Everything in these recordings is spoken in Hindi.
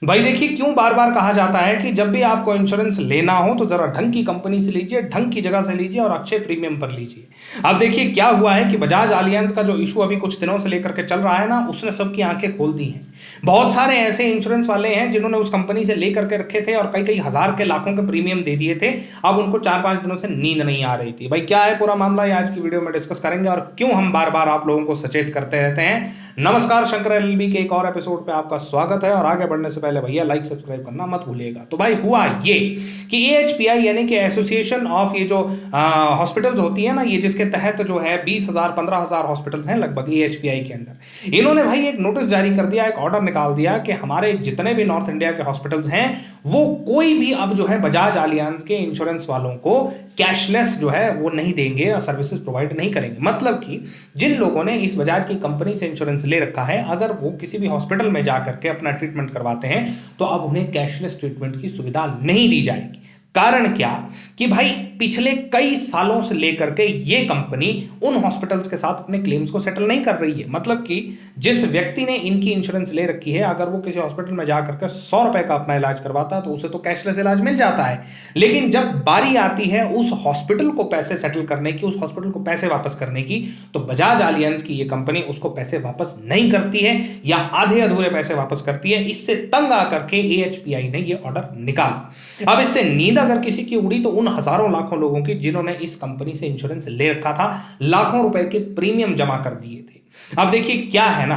भाई देखिए, क्यों बार बार कहा जाता है कि जब भी आपको इंश्योरेंस लेना हो तो जरा ढंग की कंपनी से लीजिए, ढंग की जगह से लीजिए और अच्छे प्रीमियम पर लीजिए। अब देखिए क्या हुआ है कि बजाज एलियांज का जो इशू अभी कुछ दिनों से लेकर के चल रहा है ना, उसने सबकी आंखें खोल दी हैं। बहुत सारे ऐसे इंश्योरेंस वाले हैं जिन्होंने उस कंपनी से लेकर के रखे थे और कई कई हजार के लाखों के प्रीमियम दे दिए थे। अब उनको 4-5 दिनों से नींद नहीं आ रही थी। भाई क्या है पूरा मामला, ये आज की वीडियो में डिस्कस करेंगे और क्यों हम बार बार आप लोगों को सचेत करते रहते हैं। नमस्कार, शंकर एलएलबी के एक और एपिसोड पे आपका स्वागत है। और आगे बढ़ने से पहले भैया लाइक सब्सक्राइब करना मत भूलिएगा। तो भाई हुआ ये कि एएचपीआई यानी कि एसोसिएशन ऑफ ये जो हॉस्पिटल्स होती है ना, ये जिसके तहत जो है 20,000 15,000 हॉस्पिटल्स हैं लगभग एएचपीआई के अंदर, इन्होंने भाई एक नोटिस जारी कर दिया, एक ऑर्डर निकाल दिया कि हमारे जितने भी नॉर्थ इंडिया के हॉस्पिटल्स हैं वो कोई भी अब जो है बजाज एलियांज के इंश्योरेंस वालों को कैशलेस जो है वो नहीं देंगे और सर्विसेज प्रोवाइड नहीं करेंगे। मतलब कि जिन लोगों ने इस बजाज की कंपनी से इंश्योरेंस ले रखा है, अगर वो किसी भी हॉस्पिटल में जाकर के अपना ट्रीटमेंट करवाते हैं तो अब उन्हें कैशलेस ट्रीटमेंट की सुविधा नहीं दी जाएगी। कारण क्या कि भाई पिछले कई सालों से लेकर के ये कंपनी उन हॉस्पिटल्स के साथ अपने क्लेम्स को सेटल नहीं कर रही है। मतलब कि जिस व्यक्ति ने इनकी इंश्योरेंस ले रखी है, अगर वो किसी हॉस्पिटल में जाकर के 100 रुपए का अपना इलाज करवाता है तो उसे तो कैशलेस इलाज मिल जाता है। लेकिन जब बारी आती है उस हॉस्पिटल को पैसे सेटल करने की, उस हॉस्पिटल को पैसे वापस करने की, तो बजाज एलियांज की ये कंपनी उसको पैसे वापस नहीं करती है या आधे अधूरे पैसे वापस करती है। इससे तंग आकर के एएचपीआई ने ये ऑर्डर निकाला। अब इससे नींद अगर किसी की उड़ी तो उन हजारों लाखों लोगों की जिन्होंने इस कंपनी से इंश्योरेंस ले रखा था, लाखों रुपए के प्रीमियम जमा कर दिए थे। अब देखिए क्या है ना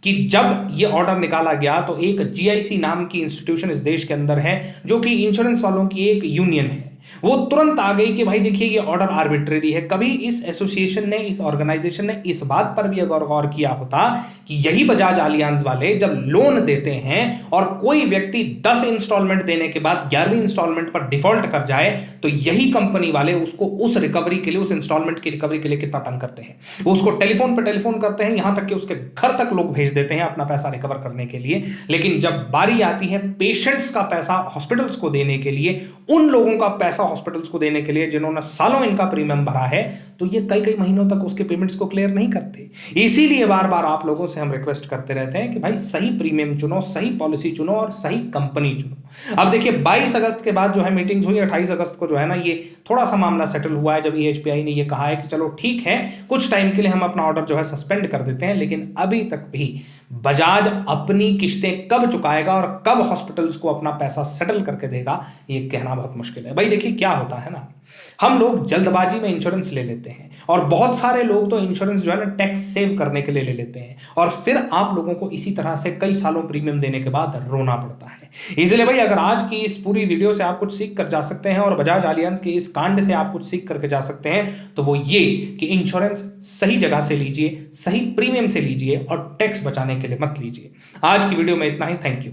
कि जब ये ऑर्डर निकाला गया तो एक जीआईसी नाम की इंस्टीट्यूशन इस देश के अंदर है, जो कि इंश्योरेंस वालों की एक यूनियन है, वो तुरंत आ गई कि भाई देखिए ये ऑर्डर आर्बिट्रेरी है। कभी इस एसोसिएशन ने, इस ऑर्गेनाइजेशन ने इस बात पर भी अगर गौर किया होता कि यही बजाज एलियांज वाले जब लोन देते हैं और कोई व्यक्ति 10 इंस्टॉलमेंट देने के बाद 11वीं इंस्टॉलमेंट पर डिफॉल्ट कर जाए तो यही कंपनी वाले उसको उस रिकवरी के लिए, उस इंस्टॉलमेंट की रिकवरी के लिए कितना तंग करते हैं। उसको टेलीफोन पर टेलीफोन करते हैं, यहां तक कि उसके घर तक लोग भेज देते हैं अपना पैसा रिकवर करने के लिए। लेकिन जब बारी आती है पेशेंट्स का पैसा हॉस्पिटल्स को देने के लिए, उन लोगों का पैसा हॉस्पिटल्स को देने के लिए जिन्होंने सालों इनका प्रीमियम भरा है, तो ये कई कई महीनों तक उसके पेमेंट्स को क्लियर नहीं करते। इसीलिए बार बार आप लोगों से हम रिक्वेस्ट करते रहते हैं कि भाई सही प्रीमियम चुनो, सही पॉलिसी चुनो और सही कंपनी चुनो। अब देखिए 22 अगस्त के बाद जो है मीटिंग्स हुई, 28 अगस्त को जो है ना ये थोड़ा सा मामला सेटल हुआ है, जब एएचपीआई ने ये कहा है कि चलो ठीक है कुछ टाइम के लिए हम अपना ऑर्डर जो है सस्पेंड कर देते हैं। लेकिन अभी तक भी बजाज अपनी किस्तें कब चुकाएगा और कब हॉस्पिटल्स को अपना पैसा सेटल करके देगा, ये कहना बहुत मुश्किल है। भाई देखिए क्या होता है ना, हम लोग जल्दबाजी में इंश्योरेंस ले लेते हैं और बहुत सारे लोग तो इंश्योरेंस जो है ना टैक्स सेव करने के लिए ले लेते हैं, और फिर आप लोगों को इसी तरह से कई सालों प्रीमियम देने के बाद रोना पड़ता है। इसलिए भाई अगर आज की इस पूरी वीडियो से आप कुछ सीख कर जा सकते हैं और बजाज एलियांज के इस कांड से आप कुछ सीख करके जा सकते हैं, तो वो ये कि इंश्योरेंस सही जगह से लीजिए, सही प्रीमियम से लीजिए और टैक्स बचाने के लिए मत लीजिए। आज की वीडियो में इतना ही। Thank you.